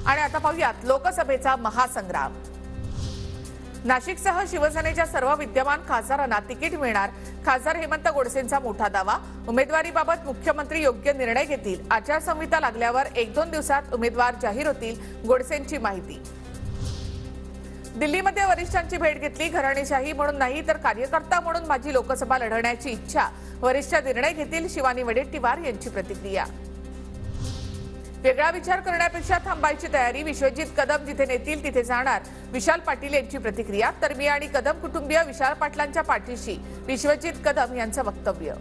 आणि आता पाहूयात लोकसभेचा महासंग्राम। नाशिकसह शिवसेनेच्या सर्व विद्यमान खासदारांना तिकीट मिळणार, खासदार हेमंत गोडसेंचा मोठा दावा। उमेदवारीबाबत मुख्यमंत्री योग्य निर्णय घेतील, आचारसंहिता लागल्यावर 1-2 दिवसात उमेदवार जाहीर होतील, गोडसेंची माहिती। दिल्लीमध्ये वरिष्ठांची भेट घेतली, घराणेशाही म्हणून नाही तर कार्यकर्ता म्हणून माझी लोकसभा लढवण्याची इच्छा, वरिष्ठ निर्णय घेतील, शिवानी वडेट्टीवार यांची प्रतिक्रिया। वेगळा विचार करण्यापेक्षा थांबायची तयारी, विश्वजित कदम जिथे नेतील तिथे जाणार, विशाल पाटील यांची प्रतिक्रिया। तर मी आणि कदम कुटुंबीय विशाल पाटलांच्या पाठीशी, विश्वजित कदम यांचं वक्तव्य।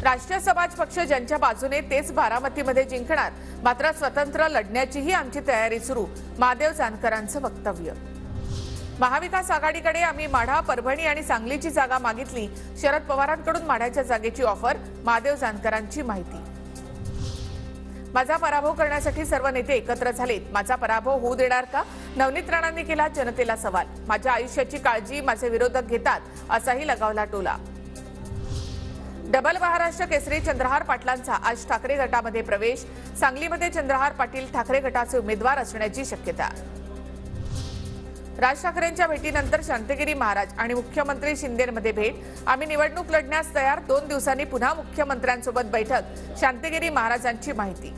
राष्ट्रीय समाज पक्ष ज्यांच्या बाजूने तेच बारामतीमध्ये जिंकणार, मात्र स्वतंत्र लढण्याचीही आमची तयारी सुरू, महादेव जानकरांचं वक्तव्य। महाविकास आघाडीकडे आम्ही माढा, परभणी आणि सांगलीची जागा मागितली, शरद पवारांकडून माढ्याच्या जागेची ऑफर, महादेव जानकरांची माहिती। माझा पराभव करण्यासाठी सर्व नेते एकत्र झालेत, माझा पराभव होऊ देणार का, नवनीत राणांनी केला जनतेला सवाल। माझ्या आयुष्याची काळजी माझे विरोधक घेतात, असाही लगावला टोला। डबल महाराष्ट्र केसरी चंद्रहार पाटलांचा आज ठाकरे गटामध्ये प्रवेश, सांगलीमध्ये चंद्रहार पाटील ठाकरे गटाचे उमेदवार असण्याची शक्यता। राज ठाकरेंच्या भेटीनंतर शांतगिरी महाराज आणि मुख्यमंत्री शिंदेमध्ये भेट, आम्ही निवडणूक लढण्यास तयार, 2 दिवसांनी पुन्हा मुख्यमंत्र्यांसोबत बैठक, शांतगिरी महाराजांची माहिती।